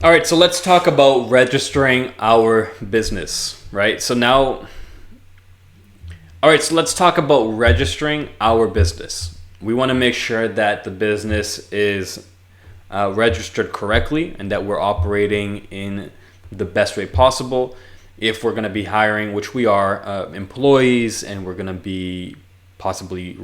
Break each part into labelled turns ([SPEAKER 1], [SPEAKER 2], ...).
[SPEAKER 1] All right, so let's talk about registering our business, right? Let's talk about registering our business. We want to make sure that the business is registered correctly and that we're operating in the best way possible. If we're going to be hiring, which we are, employees, and we're going to be possibly,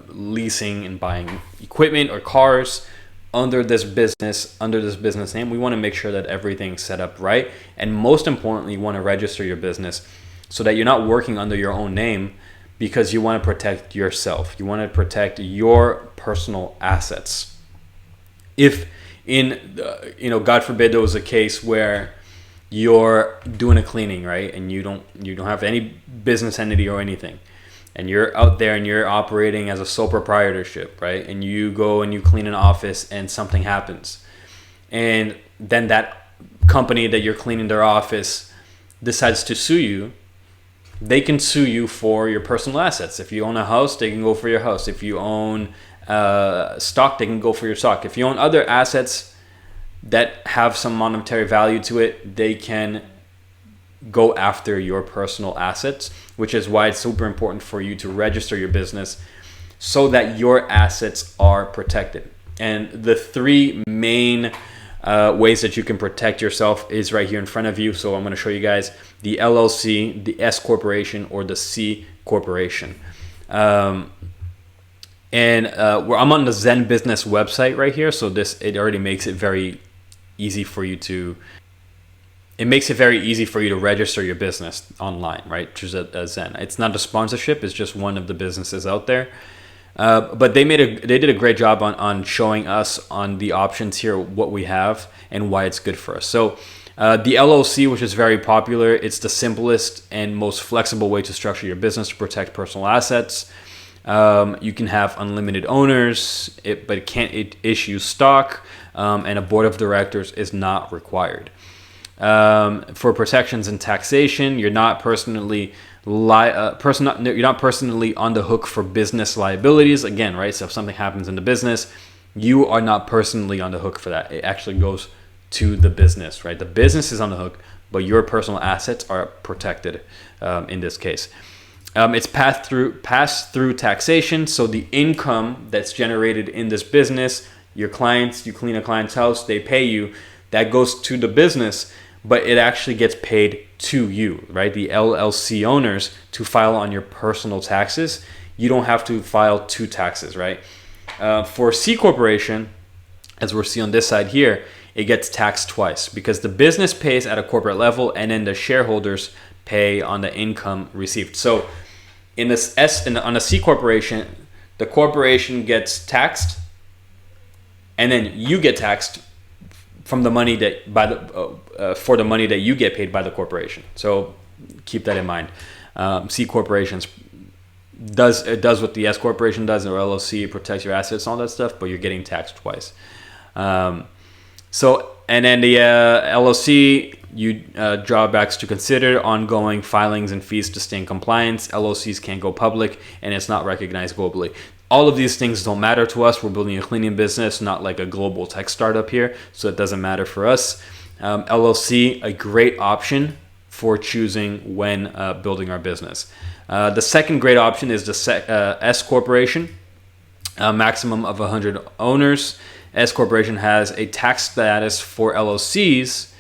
[SPEAKER 1] leasing and buying equipment or cars under this business name, we want to make sure that everything's set up right. And most importantly, you want to register your business so that you're not working under your own name, because you want to protect yourself. You want to protect your personal assets. If God forbid there was a case where you're doing a cleaning, right, and you don't have any business entity or anything, and you're out there and you're operating as a sole proprietorship, right, and you go and you clean an office and something happens, and then that company that you're cleaning their office decides to sue you, they can sue you for your personal assets. If you own a house, they can go for your house. If you own stock, they can go for your stock. If you own other assets that have some monetary value to it, they can go after your personal assets, which is why it's super important for you to register your business so that your assets are protected. And the three main ways that you can protect yourself is right here in front of you. So I'm going to show you guys the LLC, the S corporation, or the C corporation. I'm on the Zen Business website right here. So it already makes it very easy for you to register your business online, right? Which is a Zen. It's not a sponsorship. It's just one of the businesses out there. But they did a great job on showing us on the options here what we have and why it's good for us. So the LLC, which is very popular, it's the simplest and most flexible way to structure your business to protect personal assets. You can have unlimited owners, but it can't issue stock, and a board of directors is not required. For protections and taxation, you're not personally on the hook for business liabilities. Again, right? So if something happens in the business, you are not personally on the hook for that. It actually goes to the business, right? The business is on the hook, but your personal assets are protected in this case. It's passed through taxation. So the income that's generated in this business, your clients, you clean a client's house, they pay you, that goes to the business, but it actually gets paid to you, right? The LLC owners to file on your personal taxes. You don't have to file two taxes, right? For C corporation, as we'll see on this side here, it gets taxed twice because the business pays at a corporate level and then the shareholders pay on the income received. So on a C corporation, the corporation gets taxed and then you get taxed from the money for the money that you get paid by the corporation. So keep that in mind. C corporations does what the S corporation does, or LLC protects your assets and all that stuff, but you're getting taxed twice. And then the LLC, drawbacks to consider: ongoing filings and fees to stay in compliance. LLCs can't go public, and it's not recognized globally. All of these things don't matter to us. We're building a cleaning business, not like a global tech startup here, so it doesn't matter for us. LLC, a great option for choosing when building our business. The second great option is the S corporation, a maximum of 100 owners. S corporation has a tax status for LLCs.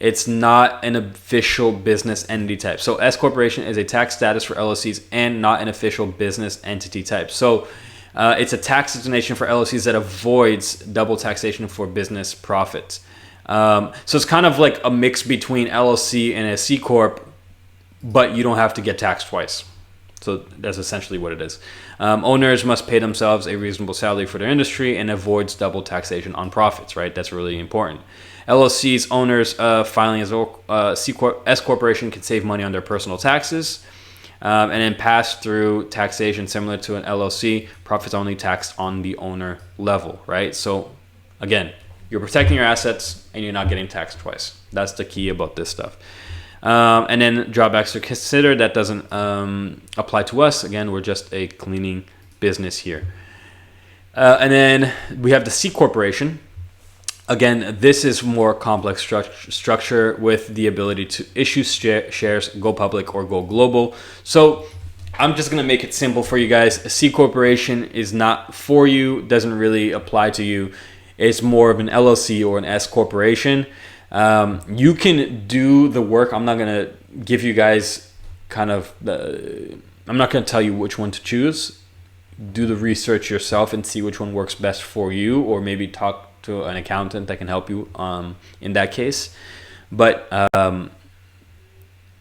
[SPEAKER 1] It's not an official business entity type. So S corporation is a tax status for LLCs and not an official business entity type. So it's a tax designation for LLCs that avoids double taxation for business profits. So it's kind of like a mix between LLC and a C corp, but you don't have to get taxed twice. So that's essentially what it is. Owners must pay themselves a reasonable salary for their industry and avoids double taxation on profits, right? That's really important. LLC's owners filing as S corporation can save money on their personal taxes, and then pass through taxation similar to an LLC. Profits only taxed on the owner level, right? So again, you're protecting your assets and you're not getting taxed twice. That's the key about this stuff. And then drawbacks to consider, that doesn't apply to us. Again, we're just a cleaning business here. And then we have the C corporation. Again, this is more complex structure with the ability to issue shares, go public or go global. So I'm just going to make it simple for you guys. A C corporation is not for you, doesn't really apply to you. It's more of an LLC or an S corporation. You can do the work. I'm not going to give you guys I'm not going to tell you which one to choose. Do the research yourself and see which one works best for you, or maybe talk to an accountant that can help you in that case. But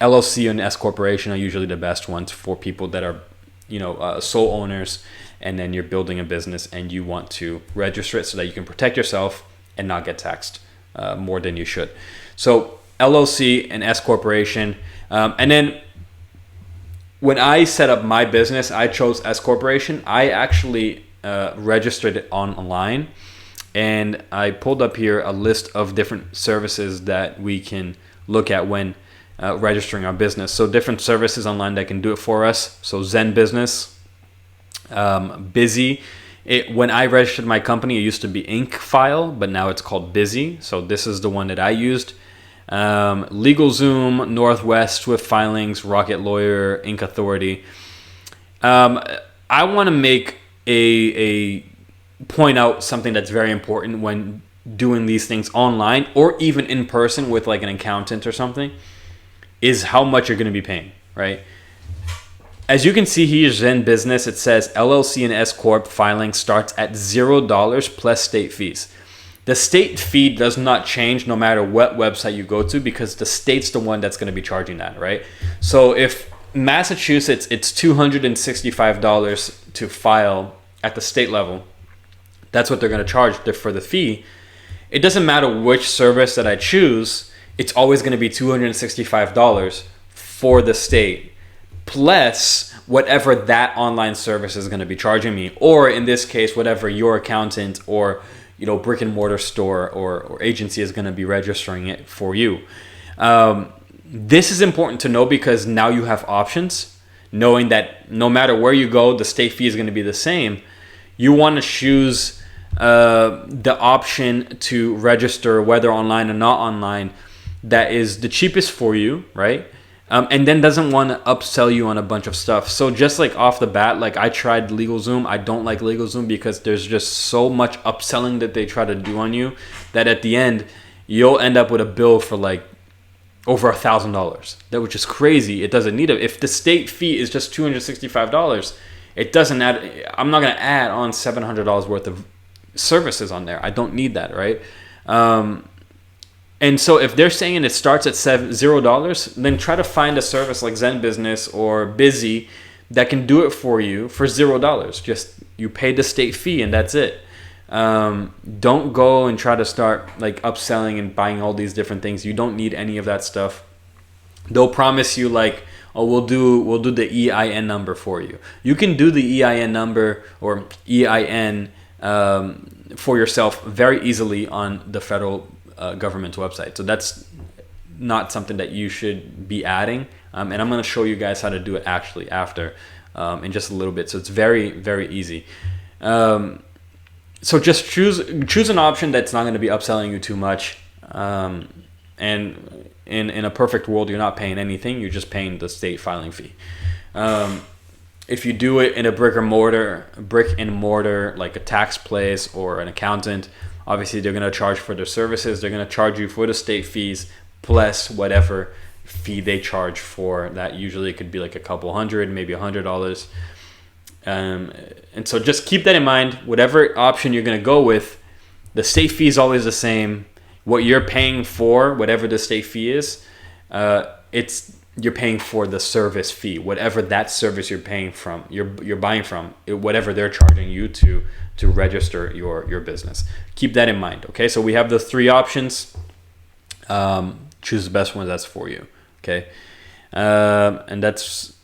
[SPEAKER 1] LLC and S corporation are usually the best ones for people that are, sole owners, and then you're building a business and you want to register it so that you can protect yourself and not get taxed more than you should. So LLC and S corporation, and then when I set up my business, I chose S corporation. I actually registered it online. And I pulled up here a list of different services that we can look at when registering our business. So different services online that can do it for us. So Zen Business, Busy. When I registered my company, it used to be Incfile, but now it's called Busy. So this is the one that I used. LegalZoom, Northwest, Swift Filings, Rocket Lawyer, Inc Authority. I want to make a point out something that's very important when doing these things online or even in person with like an accountant or something, is how much you're going to be paying, right? As you can see here, Zen Business, it says LLC and S Corp filing starts at $0 plus state fees. The state fee does not change no matter what website you go to, because the state's the one that's going to be charging that, right? So if Massachusetts, it's $265 to file at the state level, that's what they're going to charge for the fee. It doesn't matter which service that I choose, it's always going to be $265 for the state, plus whatever that online service is going to be charging me, or in this case, whatever your accountant or brick and mortar store or agency is going to be registering it for you. This is important to know because now you have options, knowing that no matter where you go, the state fee is going to be the same. You want to choose the option to register, whether online or not online, that is the cheapest for you, right? And then doesn't want to upsell you on a bunch of stuff. So just like off the bat, like I tried LegalZoom. I don't like LegalZoom because there's just so much upselling that they try to do on you that at the end, you'll end up with a bill for like over $1,000. That, which is crazy. It doesn't need it. If the state fee is just $265, it doesn't add. I'm not going to add on $700 worth of services on there. I don't need that, right? And so if they're saying it starts at $0, then try to find a service like Zen Business or Busy that can do it for you for $0. Just you pay the state fee and that's it. Don't go and try to start like upselling and buying all these different things. You don't need any of that stuff. They'll promise you like, oh, we'll do the EIN number for you. You can do the EIN number or EIN for yourself very easily on the federal government website. So that's not something that you should be adding. And I'm going to show you guys how to do it actually after in just a little bit. So it's very, very easy. So just choose an option that's not going to be upselling you too much. And in a perfect world, you're not paying anything. You're just paying the state filing fee. If you do it in a brick and mortar, like a tax place or an accountant, obviously they're going to charge for their services. They're going to charge you for the state fees plus whatever fee they charge for that. Usually it could be like a couple hundred, maybe $100. And so just keep that in mind. Whatever option you're going to go with, the state fee is always the same. What you're paying for, whatever the state fee is, you're paying for the service fee, whatever that service you're paying from, you're buying from, whatever they're charging you to register your business. Keep that in mind. Okay, so we have the three options. Choose the best one that's for you. Okay, and that's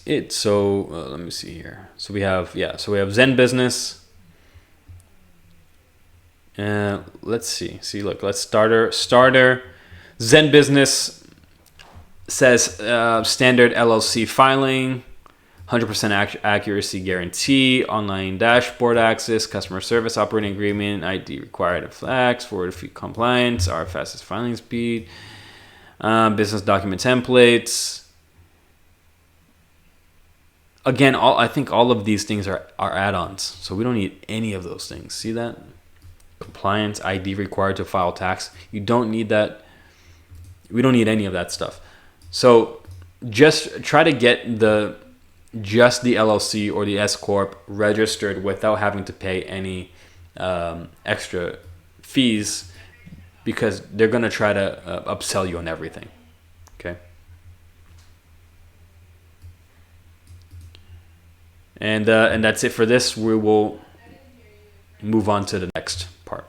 [SPEAKER 1] it. So let me see here. So we have Zen Business. Let's see. Look, let's starter. Zen Business says standard LLC filing, 100% accuracy guarantee, online dashboard access, customer service operating agreement, ID required of flags, forward fee compliance, our fastest filing speed, business document templates. Again, I think all of these things are add-ons, so we don't need any of those things. See that? Compliance, ID required to file tax. You don't need that. We don't need any of that stuff. So just try to get just the LLC or the S Corp registered without having to pay any extra fees, because they're going to try to upsell you on everything. Okay. And that's it for this. We will move on to the next part.